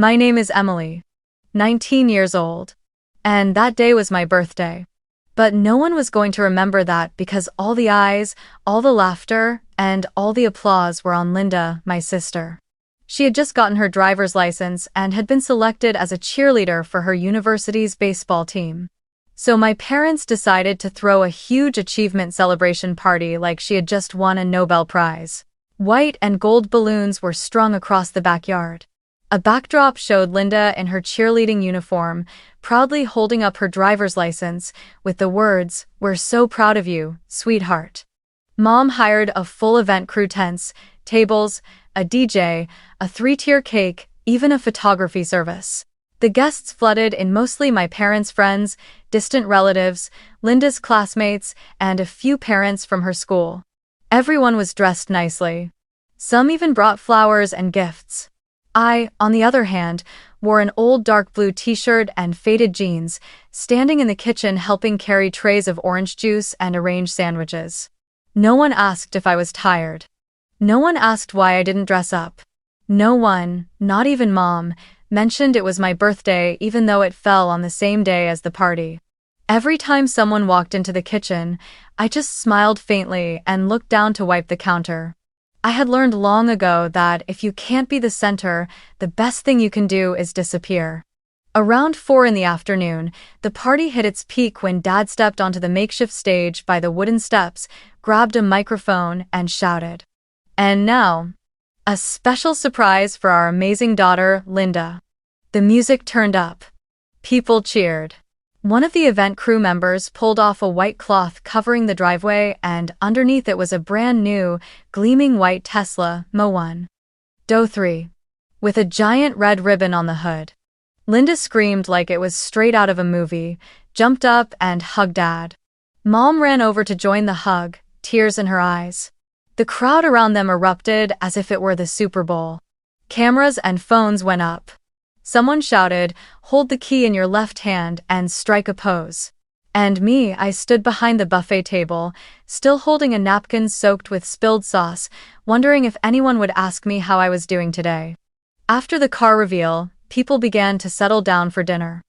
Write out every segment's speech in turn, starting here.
My name is Emily, 19 years old, and that day was my birthday. But no one was going to remember that because all the eyes, all the laughter, and all the applause were on Linda, my sister. She had just gotten her driver's license and had been selected as a cheerleader for her university's baseball team. So my parents decided to throw a huge achievement celebration party like she had just won a Nobel Prize. White and gold balloons were strung across the backyard. A backdrop showed Linda in her cheerleading uniform, proudly holding up her driver's license, with the words, "We're so proud of you, sweetheart." Mom hired a full event crew: tents, tables, a DJ, a 3-tier cake, even a photography service. The guests flooded in, mostly my parents' friends, distant relatives, Linda's classmates, and a few parents from her school. Everyone was dressed nicely. Some even brought flowers and gifts. I, on the other hand, wore an old dark blue t-shirt and faded jeans, standing in the kitchen helping carry trays of orange juice and arrange sandwiches. No one asked if I was tired. No one asked why I didn't dress up. No one, not even Mom, mentioned it was my birthday even though it fell on the same day as the party. Every time someone walked into the kitchen, I just smiled faintly and looked down to wipe the counter. I had learned long ago that if you can't be the center, the best thing you can do is disappear. Around 4 in the afternoon, the party hit its peak when Dad stepped onto the makeshift stage by the wooden steps, grabbed a microphone, and shouted, "And now, a special surprise for our amazing daughter, Linda." The music turned up. People cheered. One of the event crew members pulled off a white cloth covering the driveway, and underneath it was a brand new, gleaming white Tesla Model 1. Do 3. With a giant red ribbon on the hood. Linda screamed like it was straight out of a movie, jumped up and hugged Dad. Mom ran over to join the hug, tears in her eyes. The crowd around them erupted as if it were the Super Bowl. Cameras and phones went up. Someone shouted, "Hold the key in your left hand and strike a pose." And me, I stood behind the buffet table, still holding a napkin soaked with spilled sauce, wondering if anyone would ask me how I was doing today. After the car reveal, people began to settle down for dinner.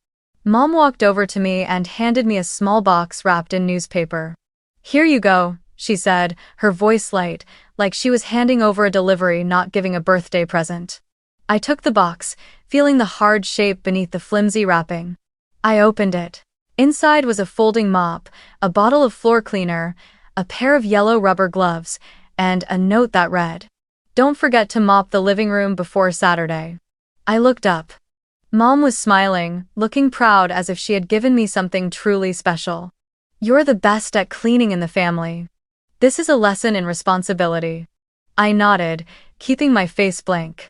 Mom walked over to me and handed me a small box wrapped in newspaper. "Here you go," she said, her voice light, like she was handing over a delivery, not giving a birthday present. I took the box, feeling the hard shape beneath the flimsy wrapping. I opened it. Inside was a folding mop, a bottle of floor cleaner, a pair of yellow rubber gloves, and a note that read, "Don't forget to mop the living room before Saturday." I looked up. Mom was smiling, looking proud as if she had given me something truly special. "You're the best at cleaning in the family. This is a lesson in responsibility." I nodded, keeping my face blank.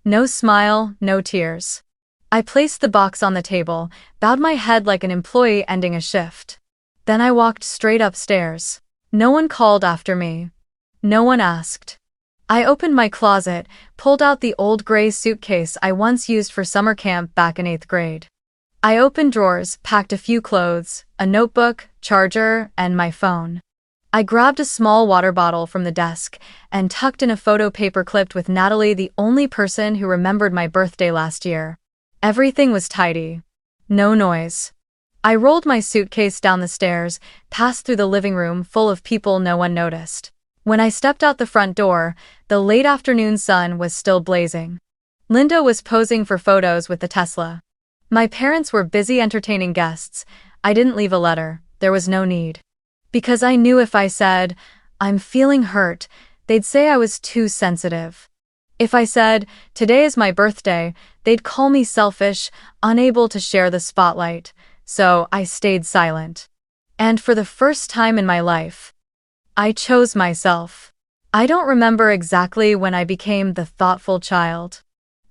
No smile, no tears. I placed the box on the table, bowed my head like an employee ending a shift. Then I walked straight upstairs. No one called after me. No one asked. I opened my closet, pulled out the old gray suitcase I once used for summer camp back in 8th grade. I opened drawers, packed a few clothes, a notebook, charger, and my phone. I grabbed a small water bottle from the desk and tucked in a photo paper clipped with Natalie, the only person who remembered my birthday last year. Everything was tidy. No noise. I rolled my suitcase down the stairs, passed through the living room full of people. No one noticed. When I stepped out the front door, the late afternoon sun was still blazing. Linda was posing for photos with the Tesla. My parents were busy entertaining guests. I didn't leave a letter. There was no need. Because I knew if I said, "I'm feeling hurt," they'd say I was too sensitive. If I said, "Today is my birthday," they'd call me selfish, unable to share the spotlight. So I stayed silent. And for the first time in my life, I chose myself. I don't remember exactly when I became the thoughtful child.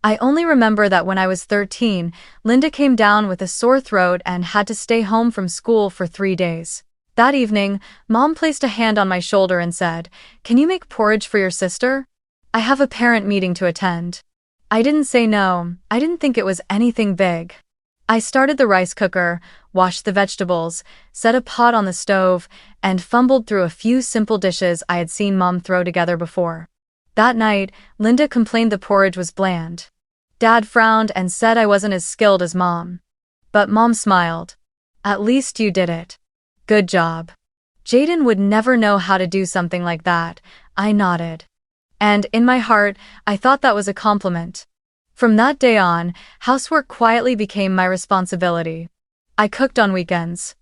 I only remember that when I was 13, Linda came down with a sore throat and had to stay home from school for 3 days. That evening, Mom placed a hand on my shoulder and said, "Can you make porridge for your sister? I have a parent meeting to attend." I didn't say no. I didn't think it was anything big. I started the rice cooker, washed the vegetables, set a pot on the stove, and fumbled through a few simple dishes I had seen Mom throw together before. That night, Linda complained the porridge was bland. Dad frowned and said I wasn't as skilled as Mom. But Mom smiled. At least you did it. Good job. Jaden would never know how to do something like that. I nodded. And in my heart, I thought that was a compliment. From that day on, housework quietly became my responsibility. I cooked on weekends.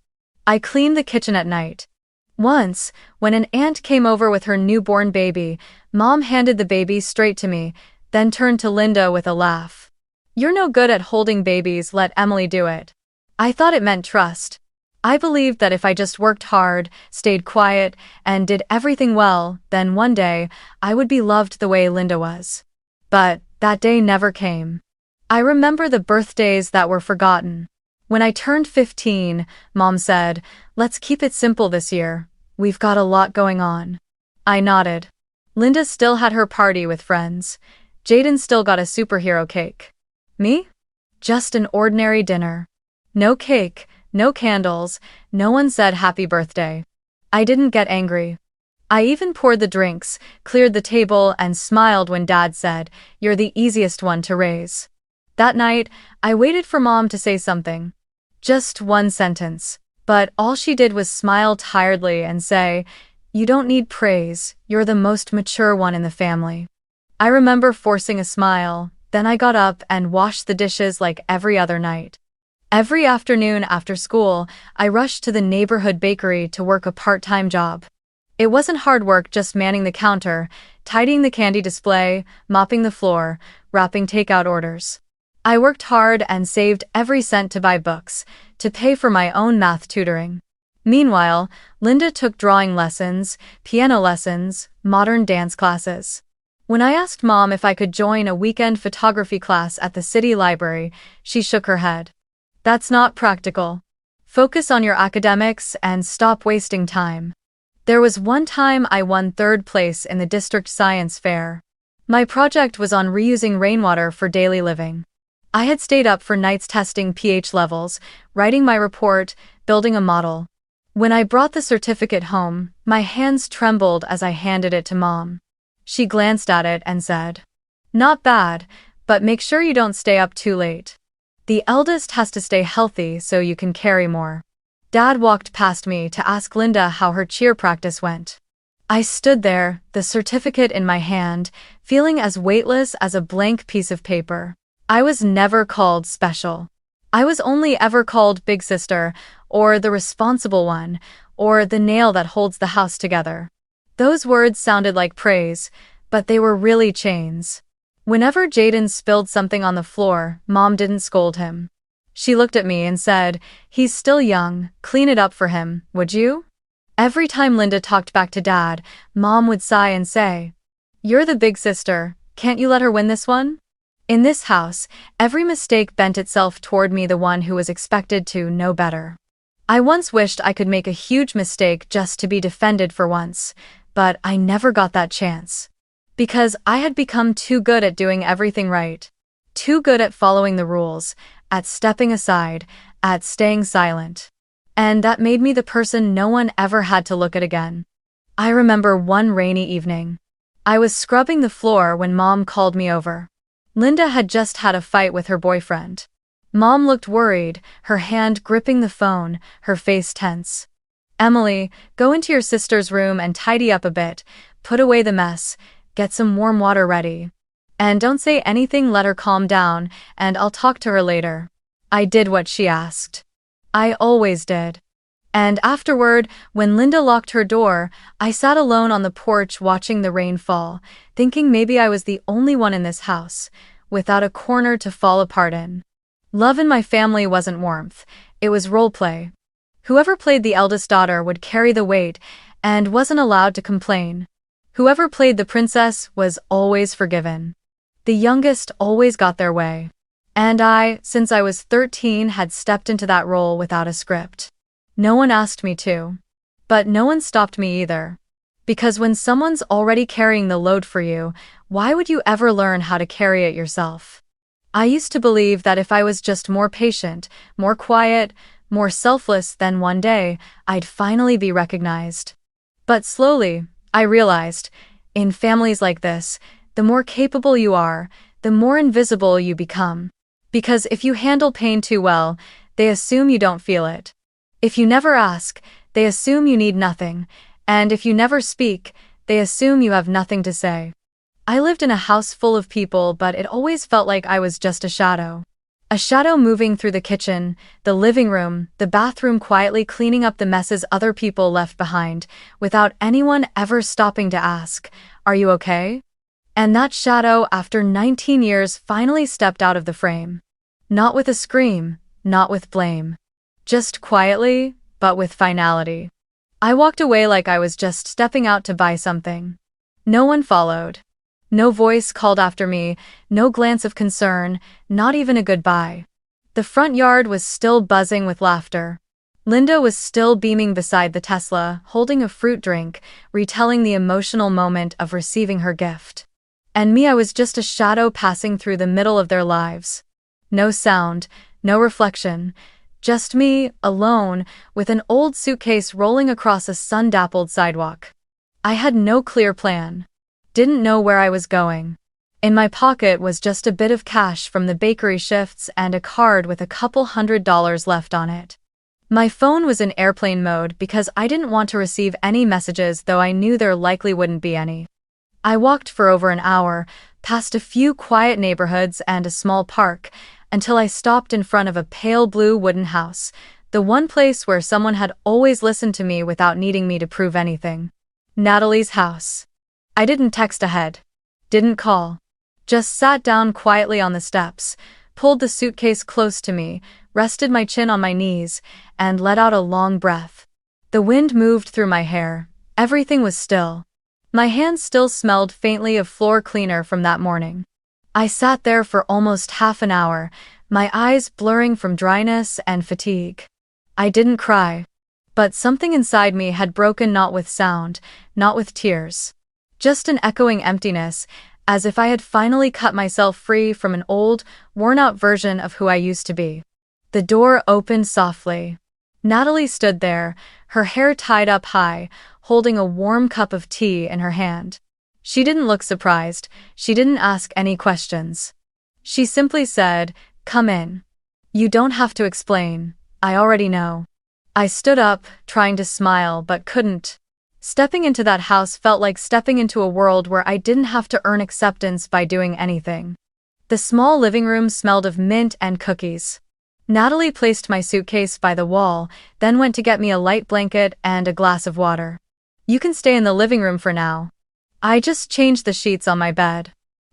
I cleaned the kitchen at night. Once, when an aunt came over with her newborn baby, Mom handed the baby straight to me, then turned to Linda with a laugh. "You're no good at holding babies, let Emily do it." I thought it meant trust. I believed that if I just worked hard, stayed quiet, and did everything well, then one day, I would be loved the way Linda was. But that day never came. I remember the birthdays that were forgotten. When I turned 15, Mom said, "Let's keep it simple this year. We've got a lot going on." I nodded. Linda still had her party with friends. Jaden still got a superhero cake. Me? Just an ordinary dinner. No cake, no candles, no one said happy birthday. I didn't get angry. I even poured the drinks, cleared the table, and smiled when Dad said, "You're the easiest one to raise." That night, I waited for Mom to say something. Just one sentence. But all she did was smile tiredly and say, "You don't need praise, you're the most mature one in the family." I remember forcing a smile, then I got up and washed the dishes like every other night. Every afternoon after school, I rushed to the neighborhood bakery to work a part-time job. It wasn't hard work just manning the counter, tidying the candy display, mopping the floor, wrapping takeout orders. I worked hard and saved every cent to buy books, to pay for my own math tutoring. Meanwhile, Linda took drawing lessons, piano lessons, modern dance classes. When I asked Mom if I could join a weekend photography class at the city library, she shook her head. "That's not practical. Focus on your academics and stop wasting time." There was one time I won third place in the district science fair. My project was on reusing rainwater for daily living. I had stayed up for nights testing pH levels, writing my report, building a model. When I brought the certificate home, my hands trembled as I handed it to Mom. She glanced at it and said, "Not bad, but make sure you don't stay up too late. The eldest has to stay healthy so you can carry more." Dad walked past me to ask Linda how her cheer practice went. I stood there, the certificate in my hand, feeling as weightless as a blank piece of paper. I was never called special. I was only ever called big sister, or the responsible one, or the nail that holds the house together. Those words sounded like praise, but they were really chains. Whenever Jaden spilled something on the floor, Mom didn't scold him. She looked at me and said, "He's still young, clean it up for him, would you?" Every time Linda talked back to Dad, Mom would sigh and say, "You're the big sister, can't you let her win this one?" In this house, every mistake bent itself toward me, the one who was expected to know better. I once wished I could make a huge mistake just to be defended for once, but I never got that chance. Because I had become too good at doing everything right. Too good at following the rules, at stepping aside, at staying silent. And that made me the person no one ever had to look at again. I remember one rainy evening. I was scrubbing the floor when Mom called me over. Linda had just had a fight with her boyfriend. Mom looked worried, her hand gripping the phone, her face tense. "Emily, go into your sister's room and tidy up a bit, put away the mess, get some warm water ready. And don't say anything, let her calm down, and I'll talk to her later." I did what she asked. I always did. And afterward, when Linda locked her door, I sat alone on the porch watching the rain fall, thinking maybe I was the only one in this house, without a corner to fall apart in. Love in my family wasn't warmth, it was role play. Whoever played the eldest daughter would carry the weight and wasn't allowed to complain. Whoever played the princess was always forgiven. The youngest always got their way. And I, since I was 13, had stepped into that role without a script. No one asked me to. But no one stopped me either. Because when someone's already carrying the load for you, why would you ever learn how to carry it yourself? I used to believe that if I was just more patient, more quiet, more selfless, then one day, I'd finally be recognized. But slowly, I realized, in families like this, the more capable you are, the more invisible you become. Because if you handle pain too well, they assume you don't feel it. If you never ask, they assume you need nothing, and if you never speak, they assume you have nothing to say. I lived in a house full of people, but it always felt like I was just a shadow. A shadow moving through the kitchen, the living room, the bathroom, quietly cleaning up the messes other people left behind, without anyone ever stopping to ask, "Are you okay?" And that shadow, after 19 years, finally stepped out of the frame. Not with a scream, not with blame. Just quietly, but with finality. I walked away like I was just stepping out to buy something. No one followed. No voice called after me, no glance of concern, not even a goodbye. The front yard was still buzzing with laughter. Linda was still beaming beside the Tesla, holding a fruit drink, retelling the emotional moment of receiving her gift. And me, I was just a shadow passing through the middle of their lives. No sound, no reflection. Just me, alone, with an old suitcase rolling across a sun-dappled sidewalk. I had no clear plan. Didn't know where I was going. In my pocket was just a bit of cash from the bakery shifts and a card with a couple $100 left on it. My phone was in airplane mode because I didn't want to receive any messages, though I knew there likely wouldn't be any. I walked for over an hour, past a few quiet neighborhoods and a small park, until I stopped in front of a pale blue wooden house, the one place where someone had always listened to me without needing me to prove anything. Natalie's house. I didn't text ahead. Didn't call. Just sat down quietly on the steps, pulled the suitcase close to me, rested my chin on my knees, and let out a long breath. The wind moved through my hair. Everything was still. My hands still smelled faintly of floor cleaner from that morning. I sat there for almost half an hour, my eyes blurring from dryness and fatigue. I didn't cry. But something inside me had broken, not with sound, not with tears. Just an echoing emptiness, as if I had finally cut myself free from an old, worn-out version of who I used to be. The door opened softly. Natalie stood there, her hair tied up high, holding a warm cup of tea in her hand. She didn't look surprised, she didn't ask any questions. She simply said, "Come in. You don't have to explain, I already know." I stood up, trying to smile but couldn't. Stepping into that house felt like stepping into a world where I didn't have to earn acceptance by doing anything. The small living room smelled of mint and cookies. Natalie placed my suitcase by the wall, then went to get me a light blanket and a glass of water. "You can stay in the living room for now. I just changed the sheets on my bed."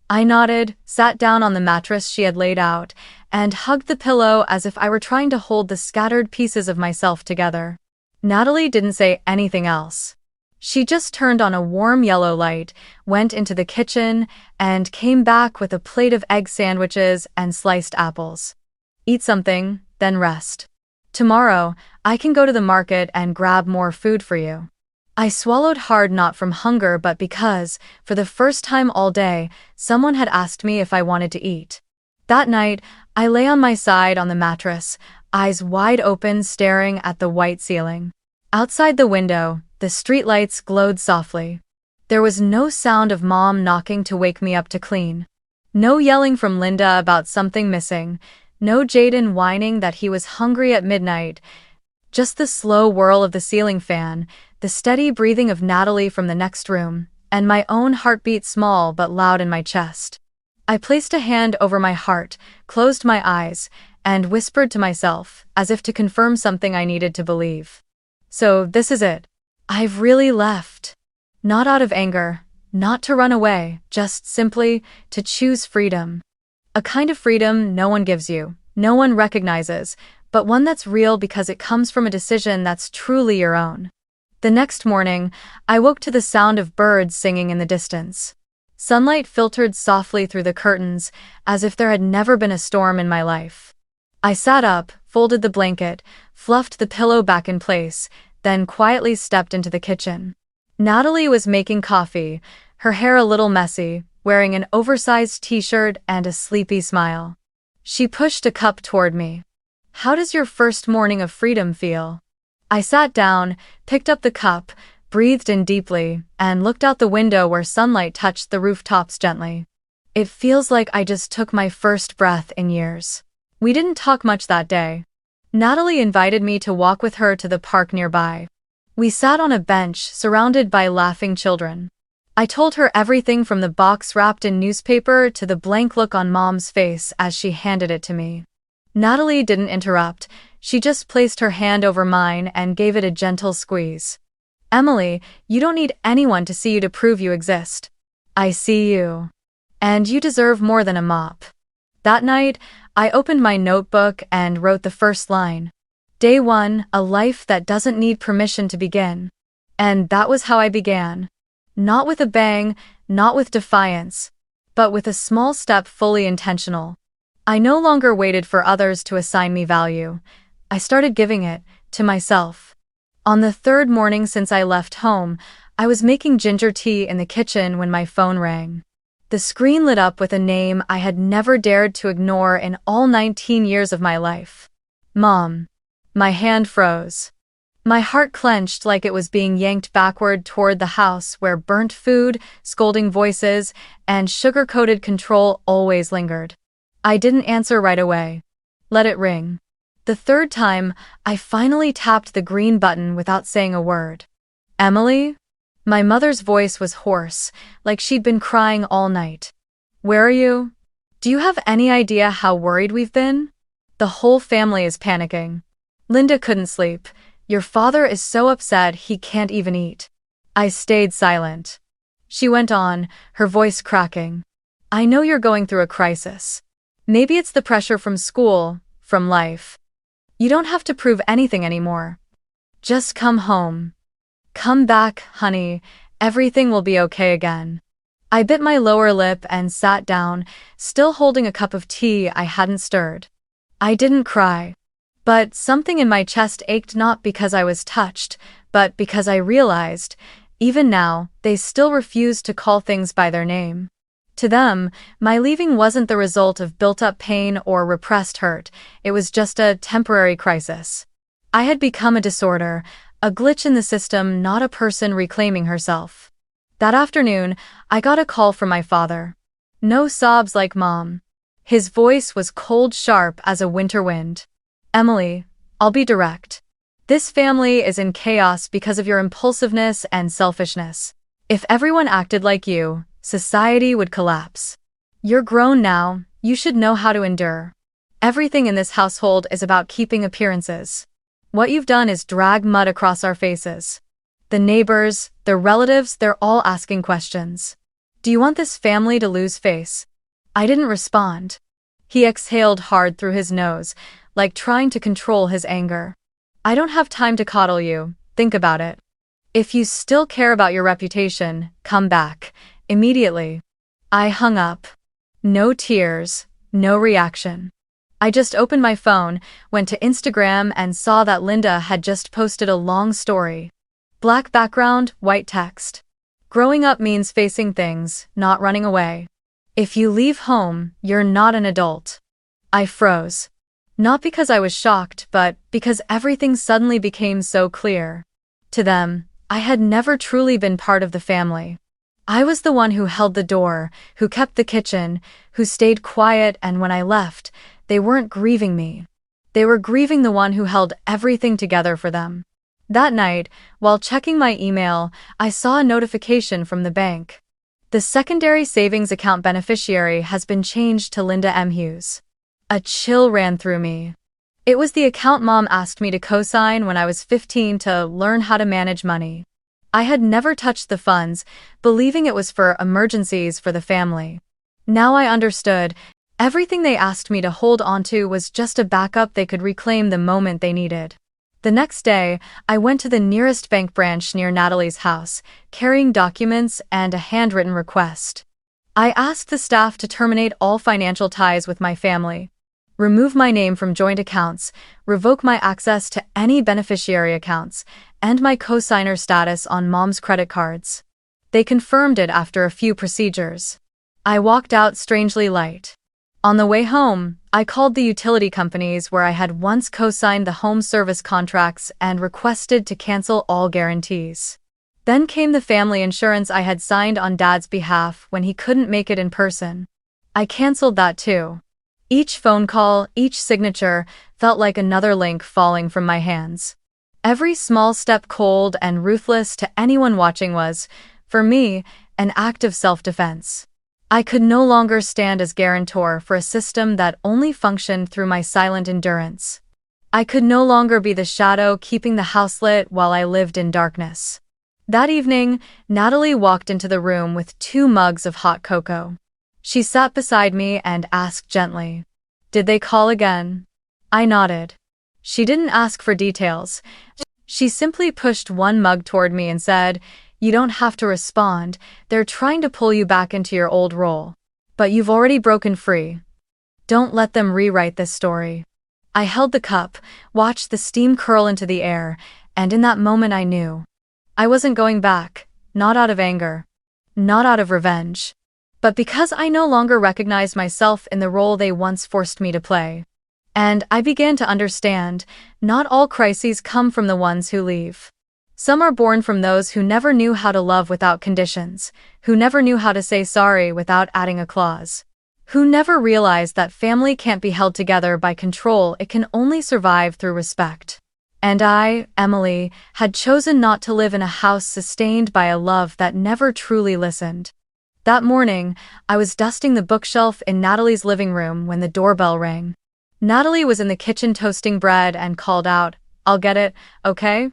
I nodded, sat down on the mattress she had laid out, and hugged the pillow as if I were trying to hold the scattered pieces of myself together. Natalie didn't say anything else. She just turned on a warm yellow light, went into the kitchen, and came back with a plate of egg sandwiches and sliced apples. "Eat something, then rest. Tomorrow, I can go to the market and grab more food for you." I swallowed hard, not from hunger but because, for the first time all day, someone had asked me if I wanted to eat. That night, I lay on my side on the mattress, eyes wide open, staring at the white ceiling. Outside the window, the streetlights glowed softly. There was no sound of Mom knocking to wake me up to clean. No yelling from Linda about something missing. No Jaden whining that he was hungry at midnight. Just the slow whirl of the ceiling fan, the steady breathing of Natalie from the next room, and my own heartbeat, small but loud in my chest. I placed a hand over my heart, closed my eyes, and whispered to myself, as if to confirm something I needed to believe. "So this is it. I've really left." Not out of anger, not to run away, just simply to choose freedom. A kind of freedom no one gives you, no one recognizes, but one that's real because it comes from a decision that's truly your own. The next morning, I woke to the sound of birds singing in the distance. Sunlight filtered softly through the curtains, as if there had never been a storm in my life. I sat up, folded the blanket, fluffed the pillow back in place, then quietly stepped into the kitchen. Natalie was making coffee, her hair a little messy, wearing an oversized t-shirt and a sleepy smile. She pushed a cup toward me. "How does your first morning of freedom feel?" I sat down, picked up the cup, breathed in deeply, and looked out the window where sunlight touched the rooftops gently. It feels like I just took my first breath in years. We didn't talk much that day. Natalie invited me to walk with her to the park nearby. We sat on a bench, surrounded by laughing children. I told her everything from the box wrapped in newspaper to the blank look on Mom's face as she handed it to me. Natalie didn't interrupt, she just placed her hand over mine and gave it a gentle squeeze. Emily, you don't need anyone to see you to prove you exist. I see you. And you deserve more than a mop. That night, I opened my notebook and wrote the first line. Day 1, a life that doesn't need permission to begin. And that was how I began. Not with a bang, not with defiance, but with a small step fully intentional. I no longer waited for others to assign me value. I started giving it to myself. On the third morning since I left home, I was making ginger tea in the kitchen when my phone rang. The screen lit up with a name I had never dared to ignore in all 19 years of my life. Mom. My hand froze. My heart clenched like it was being yanked backward toward the house where burnt food, scolding voices, and sugar-coated control always lingered. I didn't answer right away. Let it ring. The third time, I finally tapped the green button without saying a word. Emily? My mother's voice was hoarse, like she'd been crying all night. Where are you? Do you have any idea how worried we've been? The whole family is panicking. Linda couldn't sleep. Your father is so upset he can't even eat. I stayed silent. She went on, her voice cracking. I know you're going through a crisis. Maybe it's the pressure from school, from life. You don't have to prove anything anymore. Just come home. Come back, honey, everything will be okay again. I bit my lower lip and sat down, still holding a cup of tea I hadn't stirred. I didn't cry. But something in my chest ached not because I was touched, but because I realized, even now, they still refused to call things by their name. To them, my leaving wasn't the result of built-up pain or repressed hurt, it was just a temporary crisis. I had become a disorder, a glitch in the system, not a person reclaiming herself. That afternoon, I got a call from my father. No sobs like Mom. His voice was cold, sharp as a winter wind. Emily, I'll be direct. This family is in chaos because of your impulsiveness and selfishness. If everyone acted like you, society would collapse. You're grown now, you should know how to endure. Everything in this household is about keeping appearances. What you've done is drag mud across our faces. The neighbors, the relatives, they're all asking questions. Do you want this family to lose face? I didn't respond. He exhaled hard through his nose, like trying to control his anger. I don't have time to coddle you, think about it. If you still care about your reputation, come back, immediately. I hung up. No tears, no reaction. I just opened my phone, went to Instagram and saw that Linda had just posted a long story. Black background, white text. Growing up means facing things, not running away. If you leave home, you're not an adult. I froze. Not because I was shocked, but because everything suddenly became so clear. To them, I had never truly been part of the family. I was the one who held the door, who kept the kitchen, who stayed quiet, and when I left, they weren't grieving me. They were grieving the one who held everything together for them. That night, while checking my email, I saw a notification from the bank. The secondary savings account beneficiary has been changed to Linda M. Hughes. A chill ran through me. It was the account Mom asked me to co-sign when I was 15 to learn how to manage money. I had never touched the funds, believing it was for emergencies for the family. Now I understood. Everything they asked me to hold onto was just a backup they could reclaim the moment they needed. The next day, I went to the nearest bank branch near Natalie's house, carrying documents and a handwritten request. I asked the staff to terminate all financial ties with my family, remove my name from joint accounts, revoke my access to any beneficiary accounts, and my co-signer status on Mom's credit cards. They confirmed it after a few procedures. I walked out strangely light. On the way home, I called the utility companies where I had once co-signed the home service contracts and requested to cancel all guarantees. Then came the family insurance I had signed on Dad's behalf when he couldn't make it in person. I canceled that too. Each phone call, each signature, felt like another link falling from my hands. Every small step cold and ruthless to anyone watching was, for me, an act of self-defense. I could no longer stand as guarantor for a system that only functioned through my silent endurance. I could no longer be the shadow keeping the house lit while I lived in darkness. That evening, Natalie walked into the room with 2 mugs of hot cocoa. She sat beside me and asked gently, "Did they call again?" I nodded. She didn't ask for details. She simply pushed 1 mug toward me and said, "You don't have to respond. They're trying to pull you back into your old role. But you've already broken free. Don't let them rewrite this story." I held the cup, watched the steam curl into the air, and in that moment I knew. I wasn't going back, not out of anger, not out of revenge, but because I no longer recognized myself in the role they once forced me to play. And I began to understand, not all crises come from the ones who leave. Some are born from those who never knew how to love without conditions, who never knew how to say sorry without adding a clause, who never realized that family can't be held together by control, it can only survive through respect. And I, Emily, had chosen not to live in a house sustained by a love that never truly listened. That morning, I was dusting the bookshelf in Natalie's living room when the doorbell rang. Natalie was in the kitchen toasting bread and called out, "I'll get it, okay?"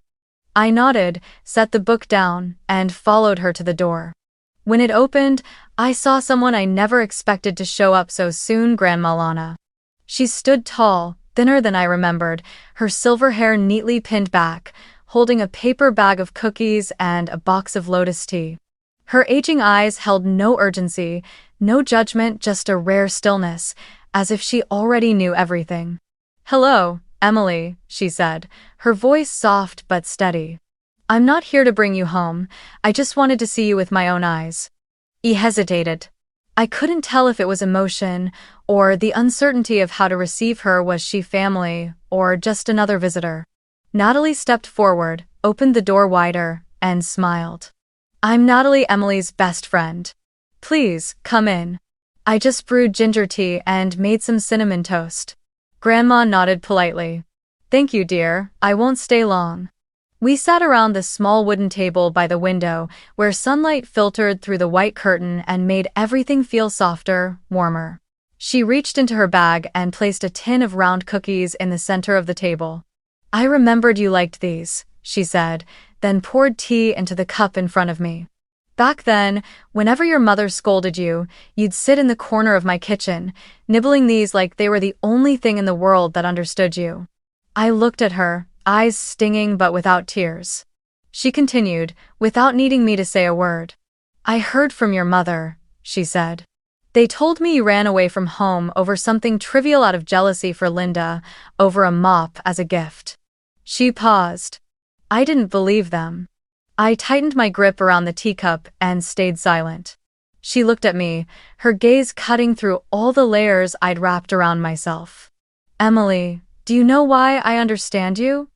I nodded, set the book down, and followed her to the door. When it opened, I saw someone I never expected to show up so soon, Grandma Lana. She stood tall, thinner than I remembered, her silver hair neatly pinned back, holding a paper bag of cookies and a box of lotus tea. Her aging eyes held no urgency, no judgment, just a rare stillness, as if she already knew everything. "Hello, Emily," she said, her voice soft but steady. "I'm not here to bring you home, I just wanted to see you with my own eyes." He hesitated. I couldn't tell if it was emotion, or the uncertainty of how to receive her. Was she family, or just another visitor? Natalie stepped forward, opened the door wider, and smiled. "I'm Natalie, Emily's best friend. Please, come in. I just brewed ginger tea and made some cinnamon toast." Grandma nodded politely. "Thank you, dear, I won't stay long." We sat around the small wooden table by the window, where sunlight filtered through the white curtain and made everything feel softer, warmer. She reached into her bag and placed a tin of round cookies in the center of the table. "I remembered you liked these," she said, then poured tea into the cup in front of me. "Back then, whenever your mother scolded you, you'd sit in the corner of my kitchen, nibbling these like they were the only thing in the world that understood you." I looked at her, eyes stinging but without tears. She continued, without needing me to say a word. "I heard from your mother," she said. "They told me you ran away from home over something trivial out of jealousy for Linda, over a mop as a gift." She paused. I didn't believe them. I tightened my grip around the teacup and stayed silent. She looked at me, her gaze cutting through all the layers I'd wrapped around myself. "Emily, do you know why I understand you?"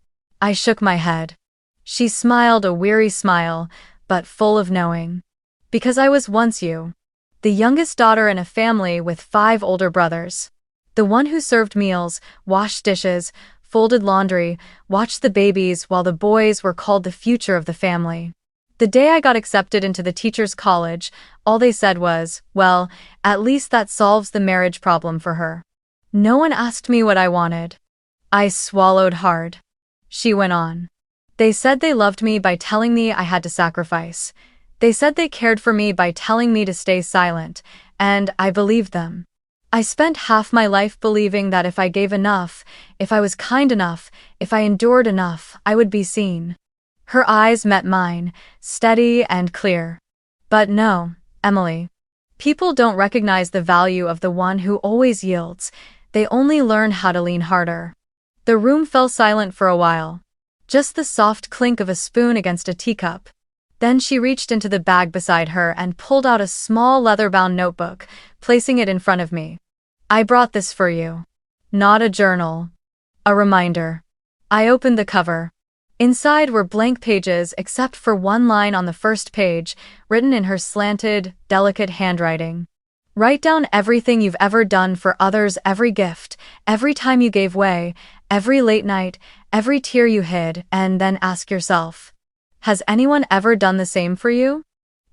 I shook my head. She smiled a weary smile, but full of knowing. "Because I was once you. The youngest daughter in a family with 5 older brothers. The one who served meals, washed dishes, folded laundry, watched the babies while the boys were called the future of the family. The day I got accepted into the teacher's college, all they said was, well, at least that solves the marriage problem for her. No one asked me what I wanted." I swallowed hard. She went on. "They said they loved me by telling me I had to sacrifice. They said they cared for me by telling me to stay silent, and I believed them. I spent half my life believing that if I gave enough, if I was kind enough, if I endured enough, I would be seen." Her eyes met mine, steady and clear. "But no, Emily. People don't recognize the value of the one who always yields. They only learn how to lean harder." The room fell silent for a while. Just the soft clink of a spoon against a teacup. Then she reached into the bag beside her and pulled out a small leather-bound notebook, placing it in front of me. "I brought this for you. Not a journal. A reminder." I opened the cover. Inside were blank pages except for one line on the first page, written in her slanted, delicate handwriting. Write down everything you've ever done for others, every gift, every time you gave way, every late night, every tear you hid, and then ask yourself, has anyone ever done the same for you?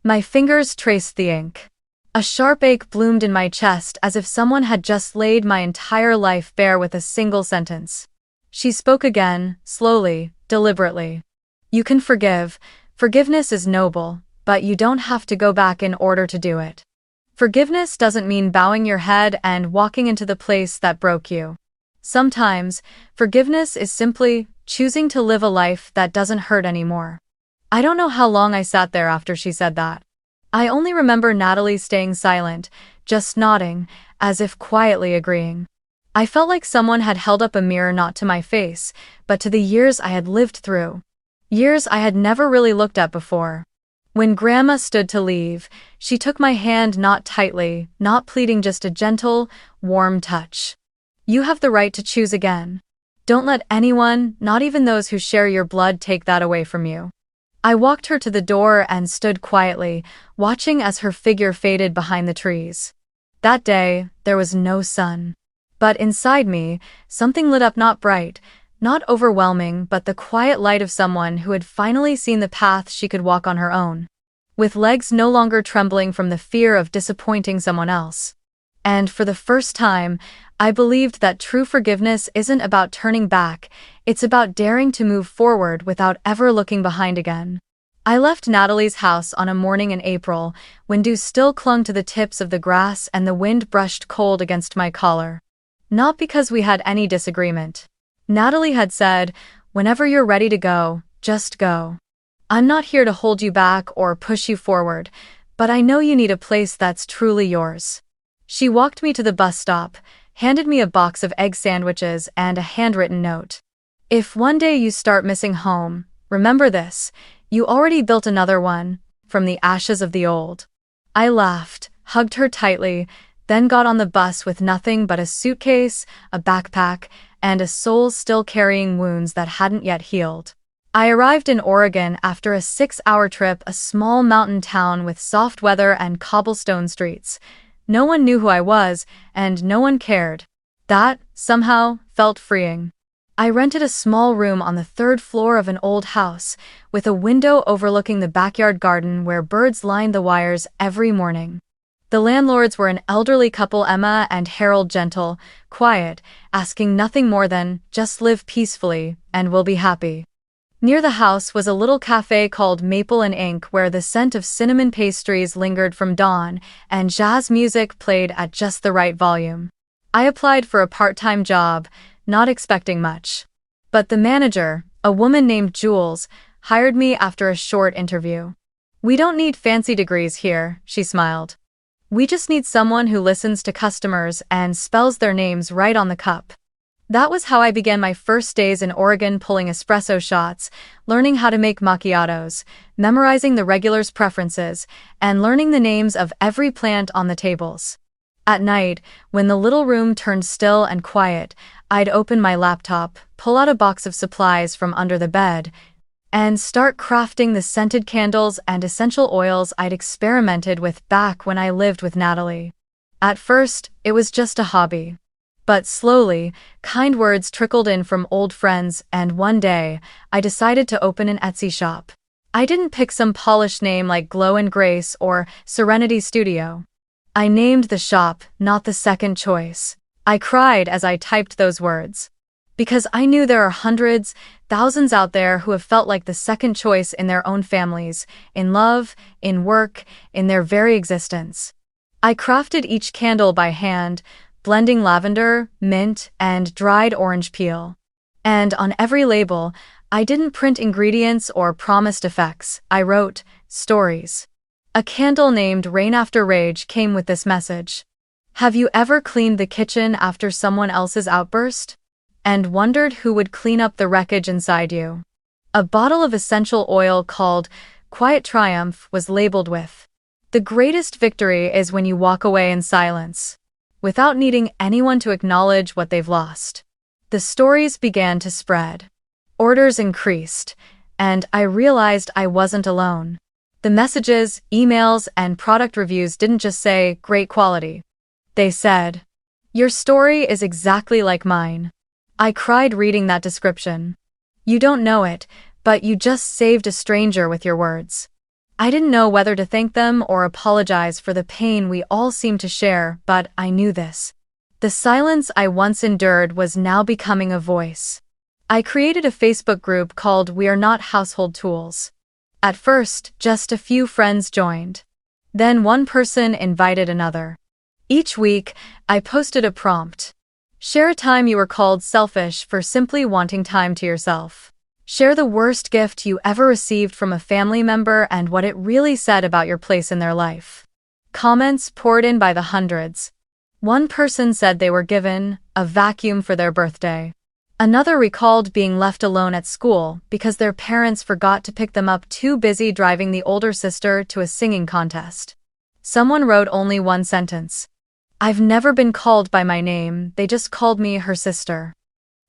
My fingers traced the ink. A sharp ache bloomed in my chest as if someone had just laid my entire life bare with a single sentence. She spoke again, slowly, deliberately. You can forgive. Forgiveness is noble, but you don't have to go back in order to do it. Forgiveness doesn't mean bowing your head and walking into the place that broke you. Sometimes, forgiveness is simply choosing to live a life that doesn't hurt anymore. I don't know how long I sat there after she said that. I only remember Natalie staying silent, just nodding, as if quietly agreeing. I felt like someone had held up a mirror not to my face, but to the years I had lived through. Years I had never really looked at before. When Grandma stood to leave, she took my hand, not tightly, not pleading, just a gentle, warm touch. You have the right to choose again. Don't let anyone, not even those who share your blood, take that away from you. I walked her to the door and stood quietly, watching as her figure faded behind the trees. That day, there was no sun. But inside me, something lit up, not bright, not overwhelming, but the quiet light of someone who had finally seen the path she could walk on her own, with legs no longer trembling from the fear of disappointing someone else. And for the first time, I believed that true forgiveness isn't about turning back, it's about daring to move forward without ever looking behind again. I left Natalie's house on a morning in April, when dew still clung to the tips of the grass and the wind brushed cold against my collar. Not because we had any disagreement. Natalie had said, whenever you're ready to go, just go. I'm not here to hold you back or push you forward, but I know you need a place that's truly yours. She walked me to the bus stop, handed me a box of egg sandwiches and a handwritten note. If one day you start missing home, remember this, you already built another one, from the ashes of the old. I laughed, hugged her tightly, then got on the bus with nothing but a suitcase, a backpack, and a soul still carrying wounds that hadn't yet healed. I arrived in Oregon after a 6-hour trip, a small mountain town with soft weather and cobblestone streets. No one knew who I was, and no one cared. That, somehow, felt freeing. I rented a small room on the 3rd floor of an old house, with a window overlooking the backyard garden where birds lined the wires every morning. The landlords were an elderly couple, Emma and Harold, gentle, quiet, asking nothing more than, just live peacefully, and we'll be happy. Near the house was a little cafe called Maple and Ink, where the scent of cinnamon pastries lingered from dawn, and jazz music played at just the right volume. I applied for a part-time job, not expecting much. But the manager, a woman named Jules, hired me after a short interview. We don't need fancy degrees here, she smiled. We just need someone who listens to customers and spells their names right on the cup. That was how I began my first days in Oregon, pulling espresso shots, learning how to make macchiatos, memorizing the regulars' preferences, and learning the names of every plant on the tables. At night, when the little room turned still and quiet, I'd open my laptop, pull out a box of supplies from under the bed, and start crafting the scented candles and essential oils I'd experimented with back when I lived with Natalie. At first, it was just a hobby. But slowly, kind words trickled in from old friends, and one day, I decided to open an Etsy shop. I didn't pick some polished name like Glow and Grace or Serenity Studio. I named the shop, not the second choice. I cried as I typed those words. Because I knew there are hundreds, thousands out there who have felt like the second choice in their own families, in love, in work, in their very existence. I crafted each candle by hand, blending lavender, mint, and dried orange peel. And on every label, I didn't print ingredients or promised effects, I wrote stories. A candle named Rain After Rage came with this message. Have you ever cleaned the kitchen after someone else's outburst? And wondered who would clean up the wreckage inside you? A bottle of essential oil called Quiet Triumph was labeled with, the greatest victory is when you walk away in silence, without needing anyone to acknowledge what they've lost. The stories began to spread. Orders increased, and I realized I wasn't alone. The The messages, emails, and product reviews didn't just say, "Great quality." They said, "Your story is exactly like mine." I cried reading that description. You don't know it, but you just saved a stranger with your words. I didn't know whether to thank them or apologize for the pain we all seem to share, but I knew this. The silence I once endured was now becoming a voice. I created a Facebook group called "We Are Not Household Tools." At first, just a few friends joined. Then one person invited another. Each week, I posted a prompt. Share a time you were called selfish for simply wanting time to yourself. Share the worst gift you ever received from a family member and what it really said about your place in their life. Comments poured in by the hundreds. One person said they were given a vacuum for their birthday. Another recalled being left alone at school because their parents forgot to pick them up, too busy driving the older sister to a singing contest. Someone wrote only one sentence. "I've never been called by my name, they just called me her sister."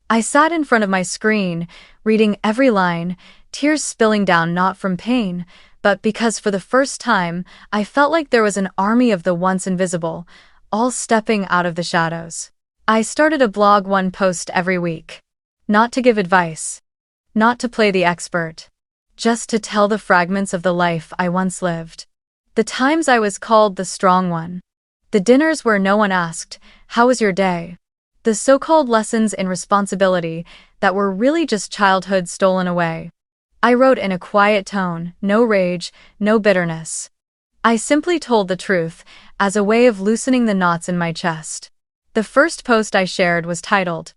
I sat in front of my screen, reading every line, tears spilling down not from pain, but because for the first time, I felt like there was an army of the once invisible, all stepping out of the shadows. I started a blog, one post every week. Not to give advice. Not to play the expert. Just to tell the fragments of the life I once lived. The times I was called the strong one. The dinners where no one asked, "How was your day?" The so-called lessons in responsibility that were really just childhood stolen away. I wrote in a quiet tone, no rage, no bitterness. I simply told the truth, as a way of loosening the knots in my chest. The first post I shared was titled,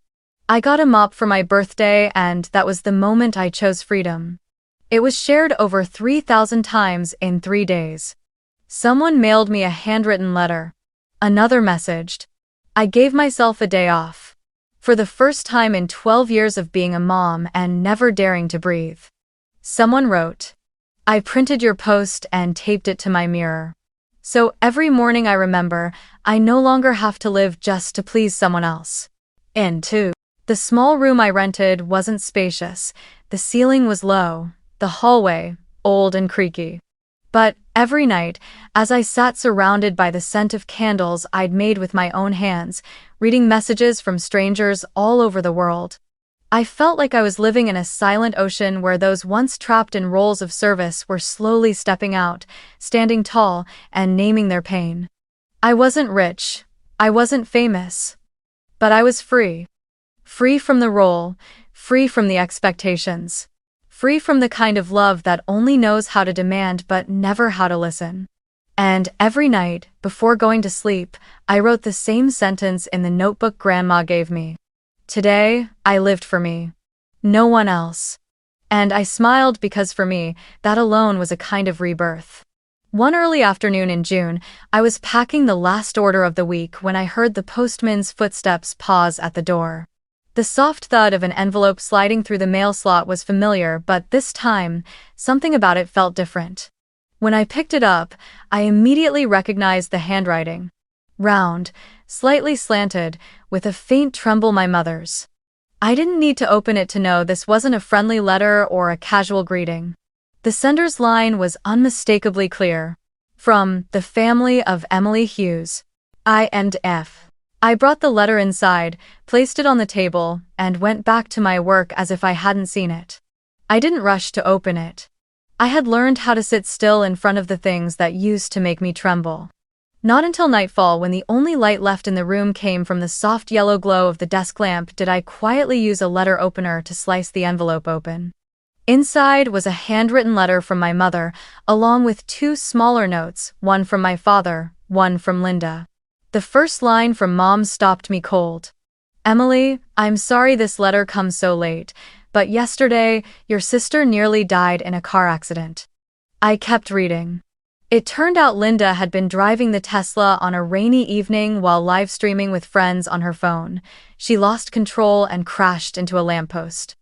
"I got a mop for my birthday and that was the moment I chose freedom." It was shared over 3,000 times in 3 days. Someone mailed me a handwritten letter. Another messaged, "I gave myself a day off. For the first time in 12 years of being a mom and never daring to breathe." Someone wrote, "I printed your post and taped it to my mirror. So every morning I remember, I no longer have to live just to please someone else." And 2. The small room I rented wasn't spacious. The ceiling was low, the hallway, old and creaky. But every night, as I sat surrounded by the scent of candles I'd made with my own hands, reading messages from strangers all over the world, I felt like I was living in a silent ocean where those once trapped in roles of service were slowly stepping out, standing tall, and naming their pain. I wasn't rich, I wasn't famous, but I was free. Free from the role, free from the expectations. Free from the kind of love that only knows how to demand but never how to listen. And every night, before going to sleep, I wrote the same sentence in the notebook Grandma gave me. Today, I lived for me. No one else. And I smiled because for me, that alone was a kind of rebirth. One early afternoon in June, I was packing the last order of the week when I heard the postman's footsteps pause at the door. The soft thud of an envelope sliding through the mail slot was familiar, but this time, something about it felt different. When I picked it up, I immediately recognized the handwriting. Round, slightly slanted, with a faint tremble, my mother's. I didn't need to open it to know this wasn't a friendly letter or a casual greeting. The sender's line was unmistakably clear. From the family of Emily Hughes. INF. I brought the letter inside, placed it on the table, and went back to my work as if I hadn't seen it. I didn't rush to open it. I had learned how to sit still in front of the things that used to make me tremble. Not until nightfall, when the only light left in the room came from the soft yellow glow of the desk lamp, did I quietly use a letter opener to slice the envelope open. Inside was a handwritten letter from my mother, along with 2 smaller notes, one from my father, one from Linda. The first line from Mom stopped me cold. "Emily, I'm sorry this letter comes so late, but yesterday, your sister nearly died in a car accident." I kept reading. It turned out Linda had been driving the Tesla on a rainy evening while live streaming with friends on her phone. She lost control and crashed into a lamppost.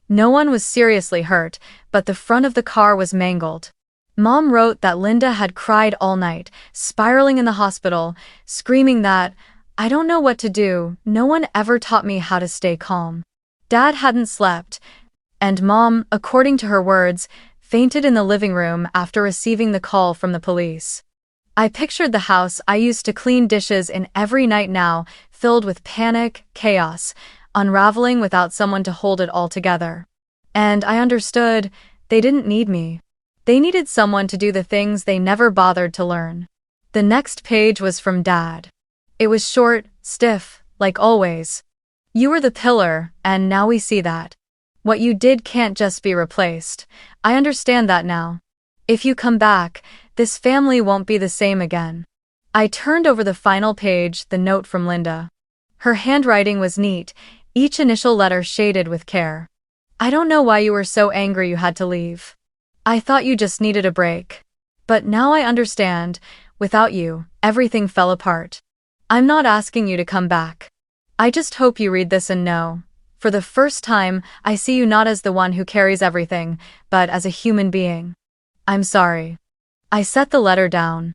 No one was seriously hurt, but the front of the car was mangled. Mom wrote that Linda had cried all night, spiraling in the hospital, screaming that, "I don't know what to do, no one ever taught me how to stay calm." Dad hadn't slept, and Mom, according to her words, fainted in the living room after receiving the call from the police. I pictured the house I used to clean dishes in every night now, filled with panic, chaos, unraveling without someone to hold it all together. And I understood they didn't need me. They needed someone to do the things they never bothered to learn. The next page was from Dad. It was short, stiff, like always. You were the pillar, and now we see that. What you did can't just be replaced. I understand that now. If you come back, this family won't be the same again. I turned over the final page, the note from Linda. Her handwriting was neat, each initial letter shaded with care. I don't know why you were so angry you had to leave. I thought you just needed a break. But now I understand, without you, everything fell apart. I'm not asking you to come back. I just hope you read this and know. For the first time, I see you not as the one who carries everything, but as a human being. I'm sorry. I set the letter down.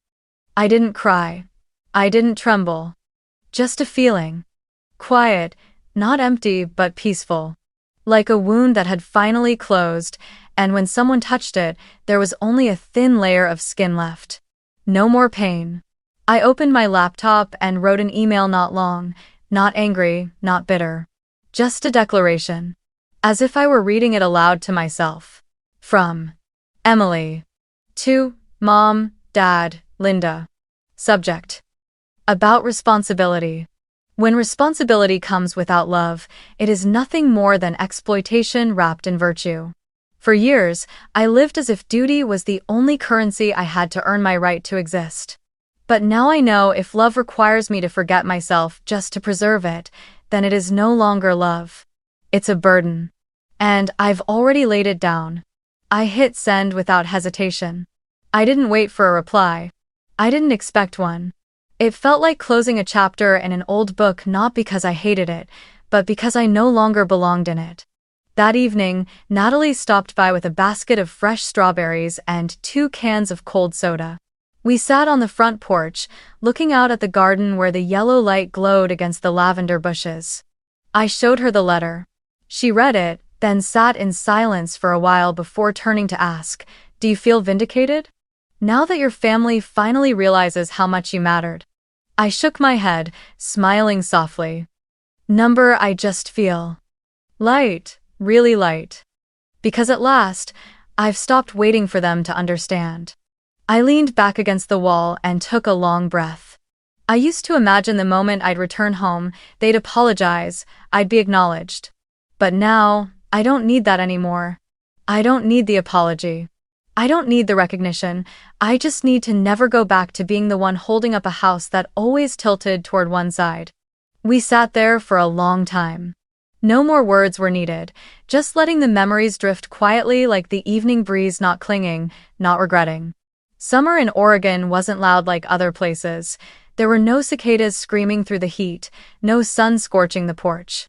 I didn't cry. I didn't tremble. Just a feeling. Quiet, not empty but peaceful. Like a wound that had finally closed, and when someone touched it, there was only a thin layer of skin left. No more pain. I opened my laptop and wrote an email not long, not angry, not bitter. Just a declaration. As if I were reading it aloud to myself. From Emily. To Mom, Dad, Linda. Subject. About responsibility. When responsibility comes without love, it is nothing more than exploitation wrapped in virtue. For years, I lived as if duty was the only currency I had to earn my right to exist. But now I know if love requires me to forget myself just to preserve it, then it is no longer love. It's a burden. And I've already laid it down. I hit send without hesitation. I didn't wait for a reply. I didn't expect one. It felt like closing a chapter in an old book, not because I hated it, but because I no longer belonged in it. That evening, Natalie stopped by with a basket of fresh strawberries and 2 cans of cold soda. We sat on the front porch, looking out at the garden where the yellow light glowed against the lavender bushes. I showed her the letter. She read it, then sat in silence for a while before turning to ask, "Do you feel vindicated? Now that your family finally realizes how much you mattered?" I shook my head, smiling softly. "Number, I just feel light, really light. Because at last, I've stopped waiting for them to understand." I leaned back against the wall and took a long breath. I used to imagine the moment I'd return home, they'd apologize, I'd be acknowledged. But now, I don't need that anymore. I don't need the apology. I don't need the recognition. I just need to never go back to being the one holding up a house that always tilted toward one side. We sat there for a long time. No more words were needed, just letting the memories drift quietly like the evening breeze, not clinging, not regretting. Summer in Oregon wasn't loud like other places. There were no cicadas screaming through the heat, no sun scorching the porch.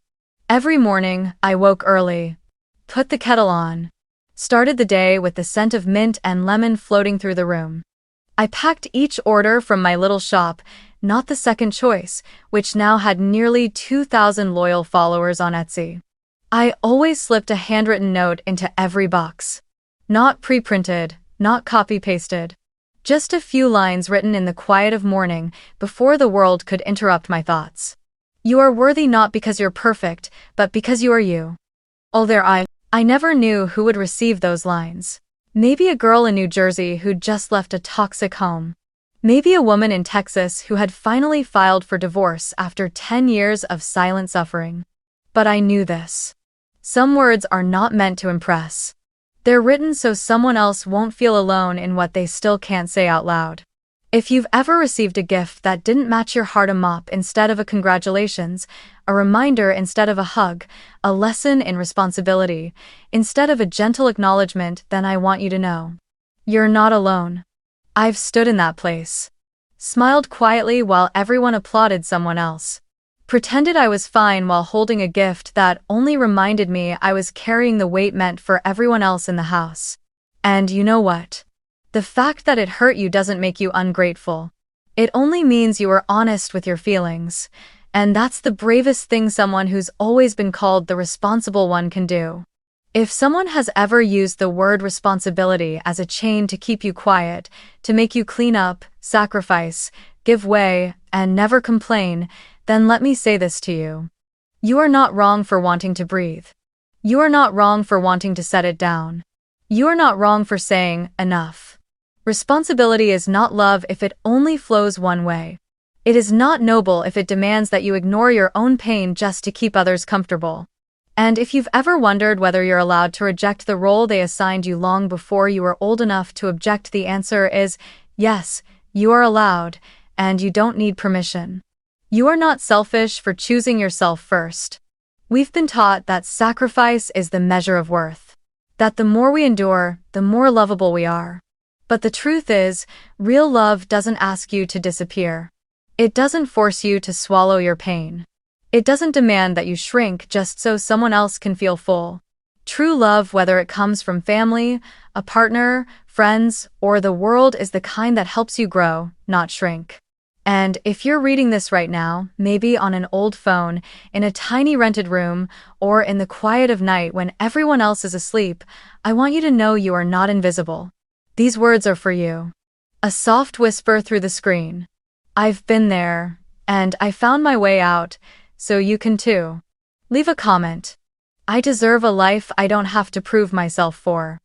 Every morning, I woke early, put the kettle on, started the day with the scent of mint and lemon floating through the room. I packed each order from my little shop, not the second choice, which now had nearly 2,000 loyal followers on Etsy. I always slipped a handwritten note into every box. Not pre-printed, not copy-pasted. Just a few lines written in the quiet of morning before the world could interrupt my thoughts. You are worthy not because you're perfect, but because you are you. Although I never knew who would receive those lines. Maybe a girl in New Jersey who'd just left a toxic home. Maybe a woman in Texas who had finally filed for divorce after 10 years of silent suffering. But I knew this. Some words are not meant to impress. They're written so someone else won't feel alone in what they still can't say out loud. If you've ever received a gift that didn't match your heart, a mop instead of a congratulations, a reminder instead of a hug, a lesson in responsibility instead of a gentle acknowledgement, then I want you to know. You're not alone. I've stood in that place. Smiled quietly while everyone applauded someone else. Pretended I was fine while holding a gift that only reminded me I was carrying the weight meant for everyone else in the house. And you know what? The fact that it hurt you doesn't make you ungrateful. It only means you were honest with your feelings. And that's the bravest thing someone who's always been called the responsible one can do. If someone has ever used the word responsibility as a chain to keep you quiet, to make you clean up, sacrifice, give way, and never complain, then let me say this to you. You are not wrong for wanting to breathe. You are not wrong for wanting to set it down. You are not wrong for saying, enough. Responsibility is not love if it only flows one way. It is not noble if it demands that you ignore your own pain just to keep others comfortable. And if you've ever wondered whether you're allowed to reject the role they assigned you long before you were old enough to object, the answer is yes, you are allowed, and you don't need permission. You are not selfish for choosing yourself first. We've been taught that sacrifice is the measure of worth, that the more we endure, the more lovable we are. But the truth is, real love doesn't ask you to disappear. It doesn't force you to swallow your pain. It doesn't demand that you shrink just so someone else can feel full. True love, whether it comes from family, a partner, friends, or the world, is the kind that helps you grow, not shrink. And if you're reading this right now, maybe on an old phone, in a tiny rented room, or in the quiet of night when everyone else is asleep, I want you to know you are not invisible. These words are for you. A soft whisper through the screen. I've been there, and I found my way out, so you can too. Leave a comment. I deserve a life I don't have to prove myself for.